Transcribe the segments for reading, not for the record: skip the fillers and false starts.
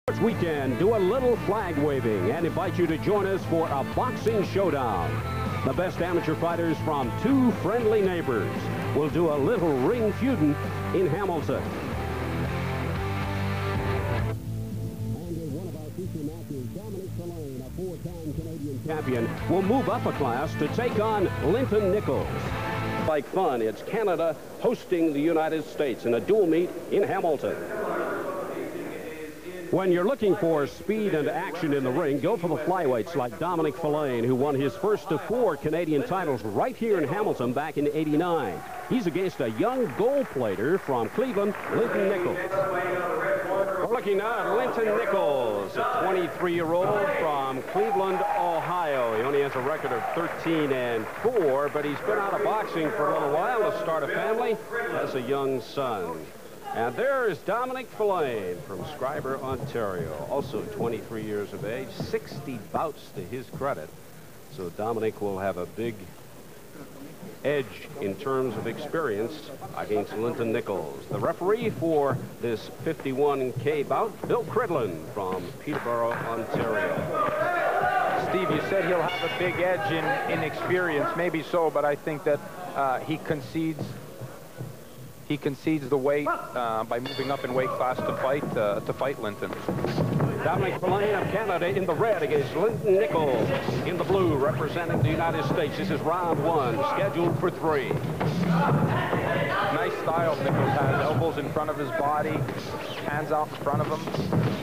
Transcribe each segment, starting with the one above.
This weekend, do a little flag waving and invite you to join us for a boxing showdown. The best amateur fighters from two friendly neighbors will do a little ring feuding in Hamilton. And one of our future matches, Domenic Filane, a four-time Canadian champion, will move up a class to take on Linton Nichols. Like fun, it's Canada hosting the United States in a dual meet in Hamilton. When you're looking for speed and action in the ring, go for the flyweights like Domenic Filane, who won his first of 4 Canadian titles right here in Hamilton back in '89. He's against a young gold plater from Cleveland, Linton Nichols. We're looking now at Linton Nichols, a 23-year-old from Cleveland, Ohio. He only has a record of 13-4, but he's been out of boxing for a little while to start a family, has a young son. And there is Domenic Filane from Schreiber, Ontario, also 23 years of age, 60 bouts to his credit. So Domenic will have a big edge in terms of experience against Linton Nichols. The referee for this 51K bout, Bill Cridlin from Peterborough, Ontario. Steve, you said he'll have a big edge in experience. Maybe so, but I think that he concedes the weight by moving up in weight class to fight Linton. Domenic Filane of Canada in the red against Linton Nichols in the blue, representing the United States. This is round 1, scheduled for 3. Nice style Nichols has. Elbows in front of his body, hands out in front of him,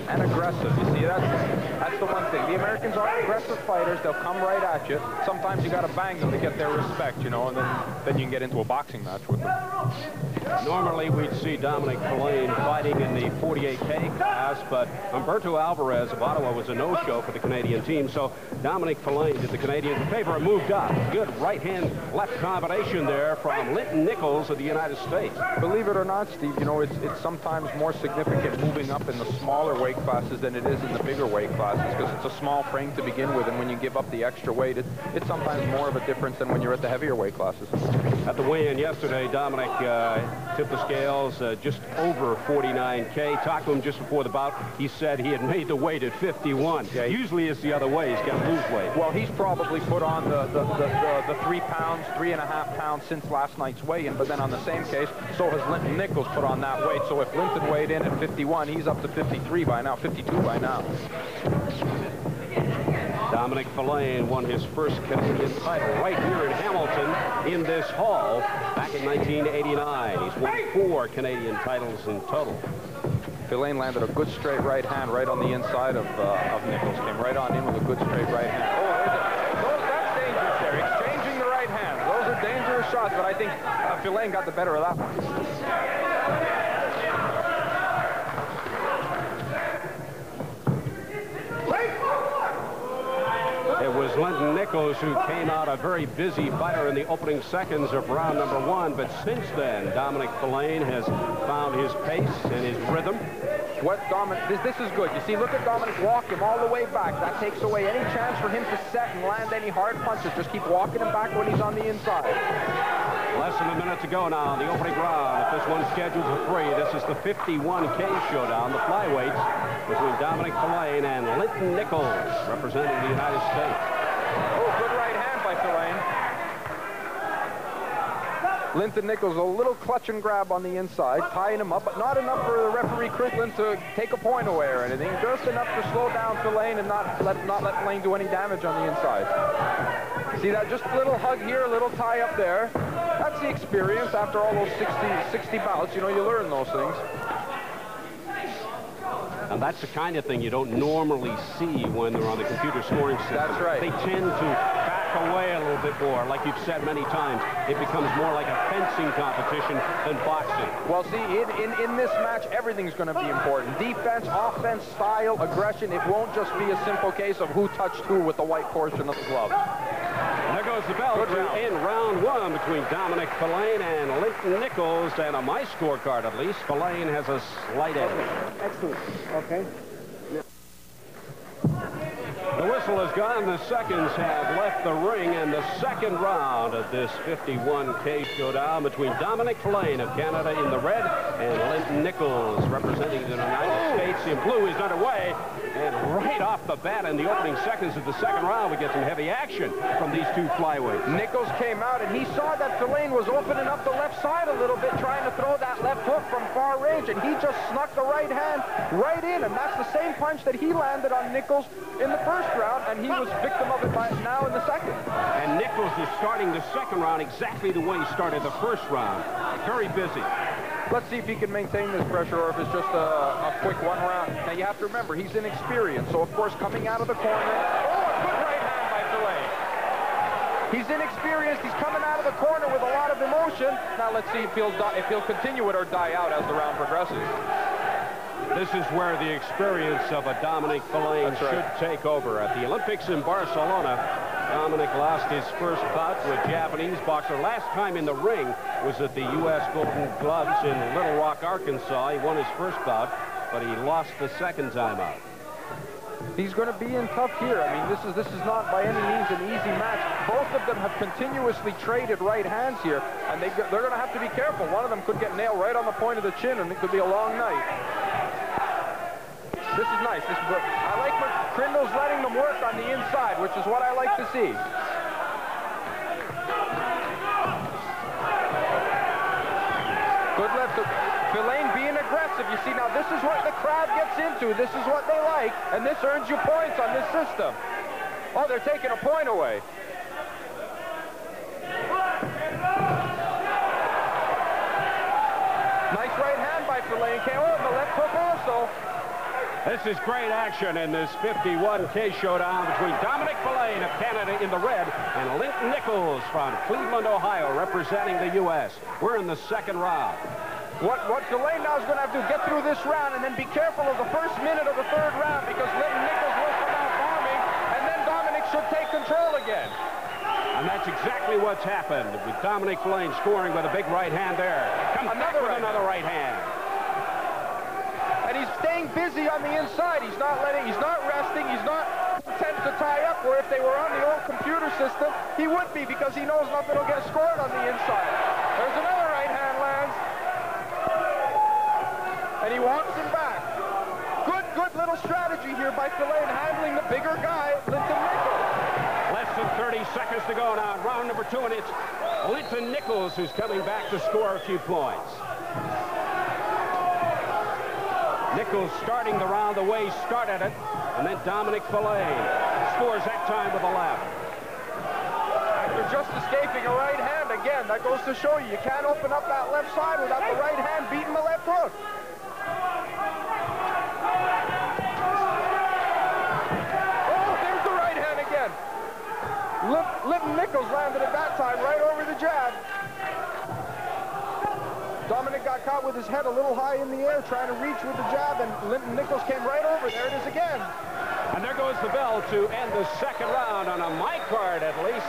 and aggressive. You see, that's the one thing. The Americans are aggressive fighters. They'll come right at you. Sometimes you got to bang them to get their respect, you know, and then you can get into a boxing match with them. Normally, we'd see Domenic Filane fighting in the 48K class, but Humberto Alvarez of Ottawa was a no-show for the Canadian team, so Domenic Filane did the Canadians a favor and moved up. Good right-hand, left combination there from Linton Nichols of the United States. Believe it or not, Steve, you know, it's sometimes more significant moving up in the smaller weight classes than it is in the bigger weight classes, because it's a small frame to begin with, and when you give up the extra weight, it's sometimes more of a difference than when you're at the heavier weight classes. At the weigh-in yesterday, Domenic tipped the scales just over 49K. Talked to him just before the bout. He said he had made the weight at 51. Yeah, usually it's the other way. He's got to lose weight. Well, he's probably put on the 3 pounds, 3.5 pounds since last night's weigh-in, but then on the same case, so has Linton Nichols put on that weight. So if Linton weighed in at 51, he's up to 53 by now, 52 by now. Domenic Filane won his first Canadian title right here in Hamilton in this hall back in 1989. He's won 4 Canadian titles in total. Filane landed a good straight right hand right on the inside of Nichols. Came right on in with a good straight right hand. Oh, that's dangerous there. Exchanging the right hand. Those are dangerous shots, but I think Filane got the better of that one. It was Linton Nichols who came out a very busy fighter in the opening seconds of round number 1, but since then, Domenic Filane has found his pace and his rhythm. This is good. You see, look at Domenic walk him all the way back. That takes away any chance for him to set and land any hard punches. Just keep walking him back when he's on the inside. Less than a minute to go now in the opening round. If this one's scheduled for 3, this is the 51K showdown, the flyweights between Domenic Filane and Linton Nichols, representing the United States. Oh, good right hand by Filane. Linton Nichols, a little clutch and grab on the inside, tying him up, but not enough for the referee Cridlin to take a point away or anything. Just enough to slow down Filane and not let Filane do any damage on the inside. See that? Just a little hug here, a little tie up there. That's the experience after all those 60 bouts. You know, you learn those things. And that's the kind of thing you don't normally see when they're on the computer scoring system. That's right. They tend to back away a little bit more. Like you've said many times, it becomes more like a fencing competition than boxing. Well, see, in this match, everything's going to be important. Defense, offense, style, aggression. It won't just be a simple case of who touched who with the white portion of the glove. And there goes the bell to end round 1 between Domenic Filane and Linton Nichols. And on my scorecard, at least, Filane has a slight edge. Excellent. Okay. The whistle whistle has gone. The seconds have left the ring, and the second round of this 51K showdown between Domenic Filane of Canada in the red and Linton Nichols representing the United States in blue is underway. And right off the bat in the opening seconds of the second round, we get some heavy action from these two flyweights. Nichols came out, and he saw that Filane was opening up the left side a little bit, trying to throw that left hook from far range, and he just snuck the right hand right in, and that's the same punch that he landed on Nichols in the first round, and he was victim of it now in the second. And Nichols is starting the second round exactly the way he started the first round. Very busy. Let's see if he can maintain this pressure or if it's just a quick one round. Now, you have to remember, he's inexperienced, so, of course, coming out of the corner. Oh, a good right hand by Filane. He's inexperienced. He's coming out of the corner with a lot of emotion. Now, let's see if he'll continue it or die out as the round progresses. This is where the experience of a Domenic Filane should take over. At the Olympics in Barcelona, Domenic lost his first bout with Japanese boxer. Last time in the ring was at the U.S. Golden Gloves in Little Rock, Arkansas. He won his first bout, but he lost the second time out. He's going to be in tough here. I mean, this is not by any means an easy match. Both of them have continuously traded right hands here, and they're going to have to be careful. One of them could get nailed right on the point of the chin, and it could be a long night. This is nice. I like when Crindle's letting them work on the inside, which is what I like to see. Good left. Filane being aggressive. You see, now this is what the crowd gets into. This is what they like, and this earns you points on this system. Oh, they're taking a point away. Nice right hand by Filane. Oh, and the left hook also. This is great action in this 51K showdown between Domenic Filane of Canada in the red and Linton Nichols from Cleveland, Ohio, representing the U.S. We're in the second round. What Filane now is going to have to get through this round and then be careful of the first minute of the third round, because Linton Nichols will come out bombing, and then Domenic should take control again. And that's exactly what's happened with Domenic Filane scoring with a big right hand there. Comes back with another right hand. And he's staying busy on the inside. He's not resting. He's not content to tie up, where if they were on the old computer system, he would be, because he knows nothing will get scored on the inside. There's another right hand lands. And he walks him back. Good little strategy here by Filane, handling the bigger guy, Linton Nichols. Less than 30 seconds to go now in round number 2, and it's Linton Nichols who's coming back to score a few points. Nichols starting the round the way he started it, and then Domenic Filane scores that time with a left. They're just escaping a right hand again. That goes to show you can't open up that left side without the right hand beating the left hook. Oh, there's the right hand again. Linton Nichols landed at that time right over the jab. Domenic got caught with his head a little high in the air trying to reach with the jab, and Linton Nichols came right over. There it is again. And there goes the bell to end the second round. And on my card, at least,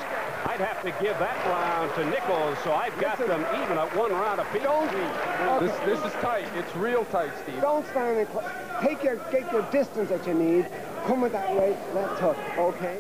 I'd have to give that round to Nichols, so I've got them even at 1 round apiece. This is tight. It's real tight, Steve. Don't stand and get your distance that you need. Come with that right left hook, okay?